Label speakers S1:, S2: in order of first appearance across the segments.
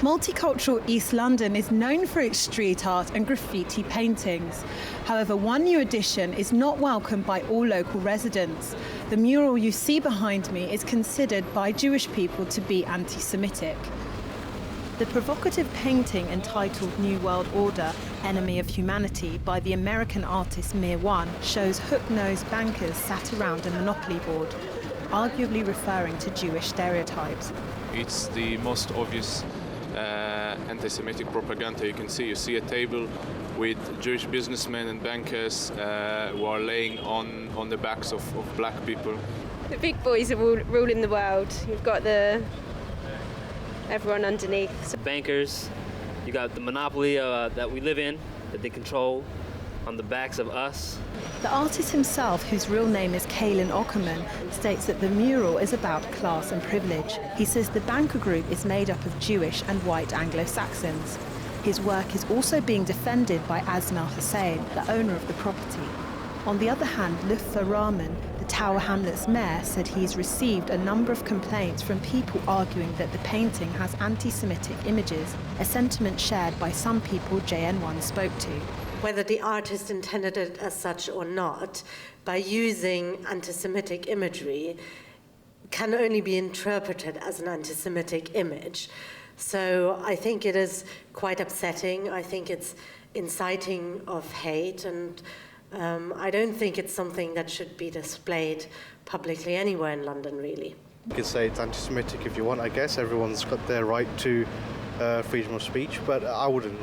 S1: Multicultural East London is known for its street art and graffiti paintings. However, one new addition is not welcomed by all local residents. The mural you see behind me is considered by Jewish people to be anti-Semitic. The provocative painting entitled New World Order, Enemy of Humanity by the American artist Mir One shows hook-nosed bankers sat around a monopoly board, arguably referring to Jewish stereotypes.
S2: It's the most obvious anti-Semitic propaganda you can see. You see a table with Jewish businessmen and bankers who are laying on the backs of black people.
S3: The big boys are ruling the world. You've got everyone underneath.
S4: Bankers, you got the monopoly that we live in, that they control on the backs of us.
S1: The artist himself, whose real name is Kaylin Ockerman, states that the mural is about class and privilege. He says the banker group is made up of Jewish and white Anglo-Saxons. His work is also being defended by Asma Hussain, the owner of the property. On the other hand, Lutfer Rahman, the Tower Hamlets mayor, said he's received a number of complaints from people arguing that the painting has anti-Semitic images, a sentiment shared by some people JN1 spoke to.
S5: Whether the artist intended it as such or not, by using anti-Semitic imagery, can only be interpreted as an anti-Semitic image. So I think it is quite upsetting. I think it's inciting of hate, and I don't think it's something that should be displayed publicly anywhere in London, really.
S6: You could say it's anti-Semitic if you want, I guess. Everyone's got their right to freedom of speech, but I wouldn't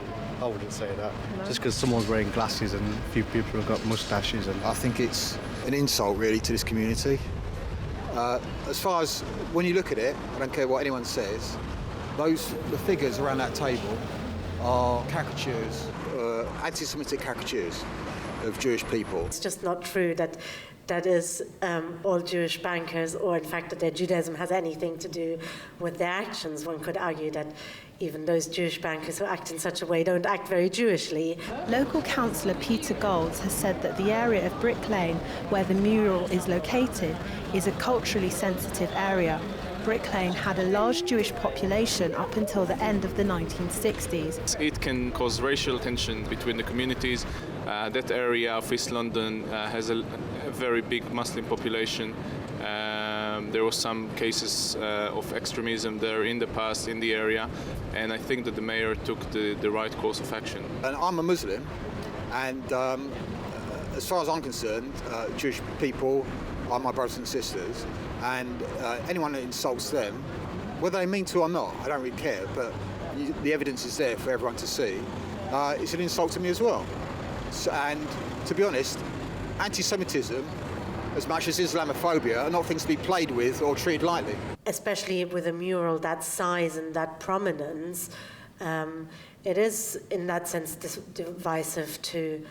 S6: say that. No. Just because someone's wearing glasses and a few people have got moustaches. And
S7: I think it's an insult, really, to this community. As far as when you look at it, I don't care what anyone says, the figures around that table are caricatures, anti-Semitic caricatures of Jewish people.
S5: It's just not true that is all Jewish bankers, or in fact that their Judaism has anything to do with their actions. One could argue that even those Jewish bankers who act in such a way don't act very Jewishly.
S1: Local councillor Peter Golds has said that the area of Brick Lane, where the mural is located, is a culturally sensitive area. Brick Lane had a large Jewish population up until the end of the 1960s.
S2: It can cause racial tension between the communities. That area of East London has a very big Muslim population. There were some cases of extremism there in the past in the area, and I think that the mayor took the right course of action.
S7: And I'm a Muslim, and as far as I'm concerned, Jewish people are my brothers and sisters, and anyone that insults them, whether they mean to or not, I don't really care, but the evidence is there for everyone to see. It's an insult to me as well. And to be honest, anti-Semitism, as much as Islamophobia, are not things to be played with or treated lightly.
S5: Especially with a mural that size and that prominence, it is in that sense divisive to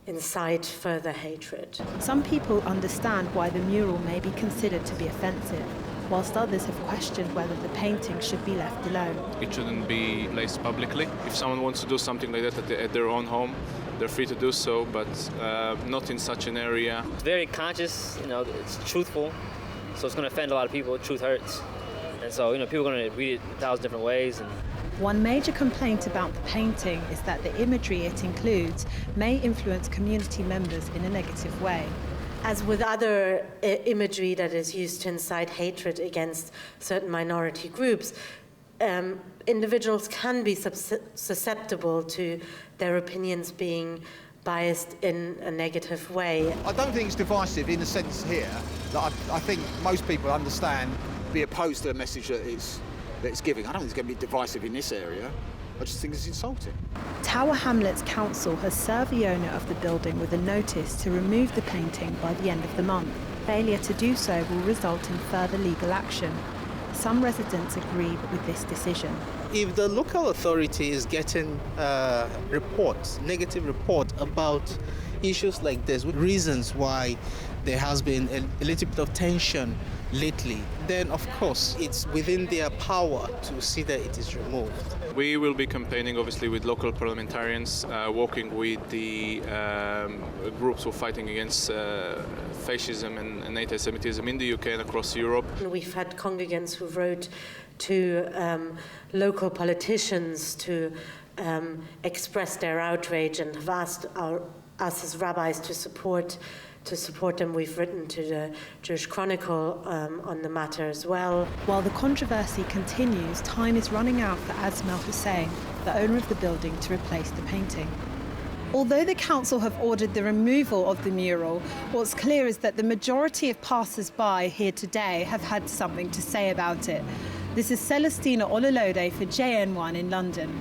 S5: incite further hatred.
S1: Some people understand why the mural may be considered to be offensive, whilst others have questioned whether the painting should be left alone.
S2: It shouldn't be placed publicly. If someone wants to do something like that at their own home, they're free to do so, but not in such an area.
S4: It's very conscious, it's truthful, so it's going to offend a lot of people. Truth hurts. And so, people are going to read it 1,000 different ways.
S1: One major complaint about the painting is that the imagery it includes may influence community members in a negative way.
S5: As with other imagery that is used to incite hatred against certain minority groups, individuals can be susceptible to their opinions being biased in a negative way.
S7: I don't think it's divisive in the sense here that I think most people understand, be opposed to the message that it's giving. I don't think it's going to be divisive in this area. I just think it's insulting.
S1: Tower Hamlets Council has served the owner of the building with a notice to remove the painting by the end of the month. Failure to do so will result in further legal action. Some residents agree with this decision.
S8: If the local authority is getting negative report about issues like this, reasons why there has been a little bit of tension lately, then of course it's within their power to see that it is removed.
S2: We will be campaigning obviously with local parliamentarians, working with the groups who are fighting against fascism and anti-Semitism in the UK and across Europe.
S5: We've had congregants who wrote to local politicians to express their outrage and have asked us as rabbis to support them. We've written to the Jewish Chronicle on the matter as well.
S1: While the controversy continues, time is running out for Asma Hussein, the owner of the building, to replace the painting. Although the council have ordered the removal of the mural, what's clear is that the majority of passers-by here today have had something to say about it. This is Celestina Ololode for JN1 in London.